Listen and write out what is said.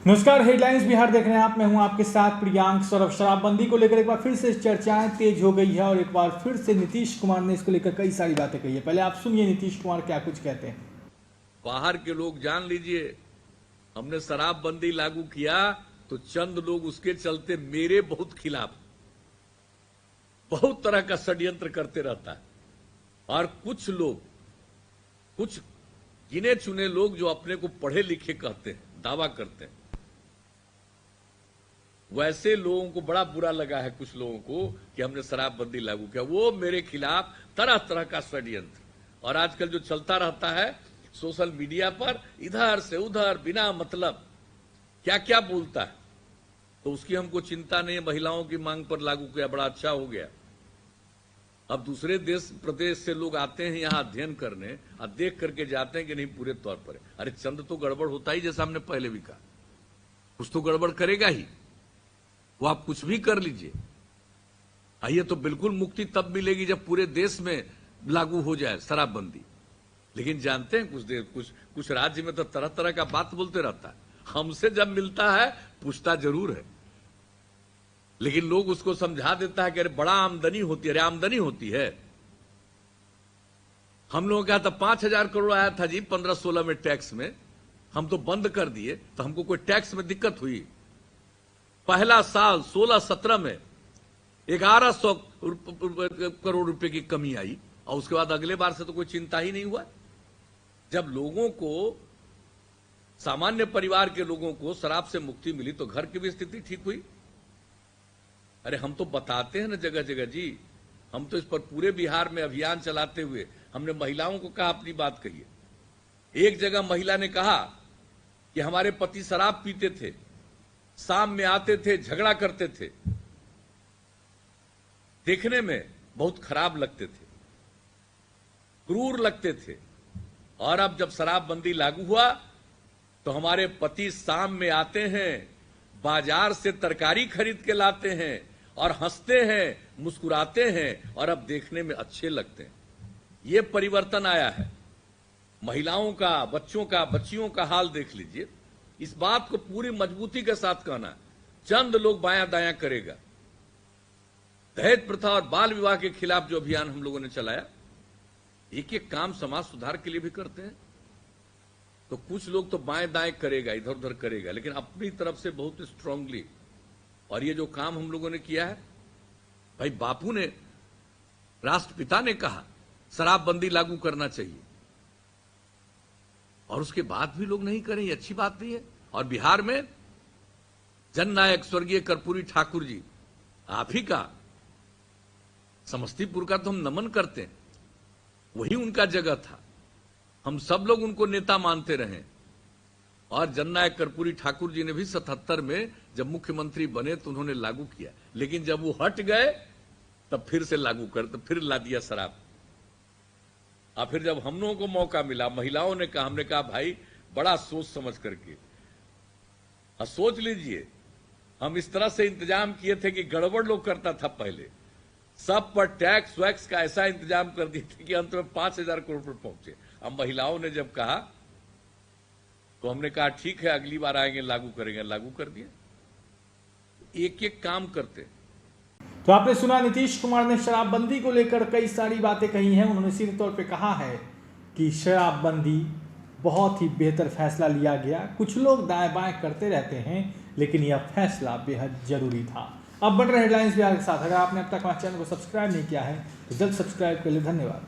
नमस्कार, हेडलाइंस बिहार देख रहे हैं आप। मैं हूं आपके साथ प्रियांक सौरभ। शराबबंदी को लेकर एक बार फिर से चर्चाएं तेज हो गई है और एक बार फिर से नीतीश कुमार ने इसको लेकर कई सारी बातें कही है। पहले आप सुनिए नीतीश कुमार क्या कुछ कहते हैं। बाहर के लोग जान लीजिए, हमने शराबबंदी लागू किया तो चंद लोग उसके चलते मेरे बहुत खिलाफ बहुत तरह का षड्यंत्र करते रहता है। और कुछ लोग, कुछ गिने चुने लोग जो अपने को पढ़े लिखे कहते हैं, दावा करते हैं, वैसे लोगों को बड़ा बुरा लगा है कुछ लोगों को कि हमने शराबबंदी लागू किया। वो मेरे खिलाफ तरह तरह का षड्यंत्र, और आजकल जो चलता रहता है सोशल मीडिया पर, इधर से उधर बिना मतलब क्या क्या बोलता है, तो उसकी हमको चिंता नहीं है। महिलाओं की मांग पर लागू किया, बड़ा अच्छा हो गया। अब दूसरे देश प्रदेश से लोग आते हैं यहाँ अध्ययन करने और देख करके जाते हैं कि नहीं पूरे तौर पर है। अरे चंद तो गड़बड़ होता ही, जैसा हमने पहले भी कहा, कुछ तो गड़बड़ करेगा ही। वो आप कुछ भी कर लीजिए, आइए तो बिल्कुल मुक्ति तब मिलेगी जब पूरे देश में लागू हो जाए शराबबंदी। लेकिन जानते हैं कुछ राज्य में तो तरह तरह का बात बोलते रहता है। हमसे जब मिलता है पूछता जरूर है, लेकिन लोग उसको समझा देता है कि अरे बड़ा आमदनी होती है। अरे आमदनी होती है, हम लोगों का तो 5,000 करोड़ आया था जी 15-16 में टैक्स में, हम तो बंद कर दिए। तो हमको कोई टैक्स में दिक्कत हुई? पहला साल 16-17 में 1100 करोड़ रुपए की कमी आई, और उसके बाद अगले बार से तो कोई चिंता ही नहीं हुआ। जब लोगों को, सामान्य परिवार के लोगों को शराब से मुक्ति मिली तो घर की भी स्थिति ठीक हुई। अरे हम तो बताते हैं ना जगह जगह जी, हम तो इस पर पूरे बिहार में अभियान चलाते हुए हमने महिलाओं को कहा अपनी बात कहिए। एक जगह महिला ने कहा कि हमारे पति शराब पीते थे, शाम में आते थे, झगड़ा करते थे, देखने में बहुत खराब लगते थे, क्रूर लगते थे। और अब जब शराबबंदी लागू हुआ तो हमारे पति शाम में आते हैं, बाजार से तरकारी खरीद के लाते हैं और हंसते हैं, मुस्कुराते हैं, और अब देखने में अच्छे लगते हैं। ये परिवर्तन आया है। महिलाओं का, बच्चों का, बच्चियों का हाल देख लीजिए। इस बात को पूरी मजबूती के साथ कहना, चंद लोग बायां दायां करेगा। दहेज प्रथा और बाल विवाह के खिलाफ जो अभियान हम लोगों ने चलाया, एक एक काम समाज सुधार के लिए भी करते हैं। तो कुछ लोग तो बाएं दाएं करेगा, इधर उधर करेगा, लेकिन अपनी तरफ से बहुत स्ट्रांगली। और ये जो काम हम लोगों ने किया है, भाई बापू ने, राष्ट्रपिता ने कहा शराबबंदी लागू करना चाहिए, और उसके बाद भी लोग नहीं करें, ये अच्छी बात नहीं है। और बिहार में जननायक स्वर्गीय कर्पूरी ठाकुर जी, आप ही का, समस्तीपुर का तो हम नमन करते हैं, वही उनका जगह था। हम सब लोग उनको नेता मानते रहे, और जननायक कर्पूरी ठाकुर जी ने भी 77 में जब मुख्यमंत्री बने तो उन्होंने लागू किया। लेकिन जब वो हट गए तब फिर से लागू कर, तो फिर ला दिया शराब। और फिर जब हम लोगों को मौका मिला, महिलाओं ने कहा, हमने कहा भाई बड़ा सोच समझ करके, और सोच लीजिए हम इस तरह से इंतजाम किए थे कि गड़बड़ लोग करता था पहले, सब पर टैक्स वैक्स का ऐसा इंतजाम कर दिए थे कि अंत में 5,000 करोड़ पर पहुंचे। अब महिलाओं ने जब कहा तो हमने कहा ठीक है, अगली बार आएंगे लागू करेंगे, लागू कर दिया। एक एक काम करते। तो आपने सुना, नीतीश कुमार ने शराबबंदी को लेकर कई सारी बातें कही हैं। उन्होंने सीधे तौर पे कहा है कि शराबबंदी बहुत ही बेहतर फैसला लिया गया। कुछ लोग दाएं बाएं करते रहते हैं, लेकिन यह फैसला बेहद जरूरी था। अब बढ़ रहे हेडलाइंस बिहार के साथ। अगर आपने अब तक हमारे चैनल को सब्सक्राइब नहीं किया है तो जल्द सब्सक्राइब कर ले। धन्यवाद।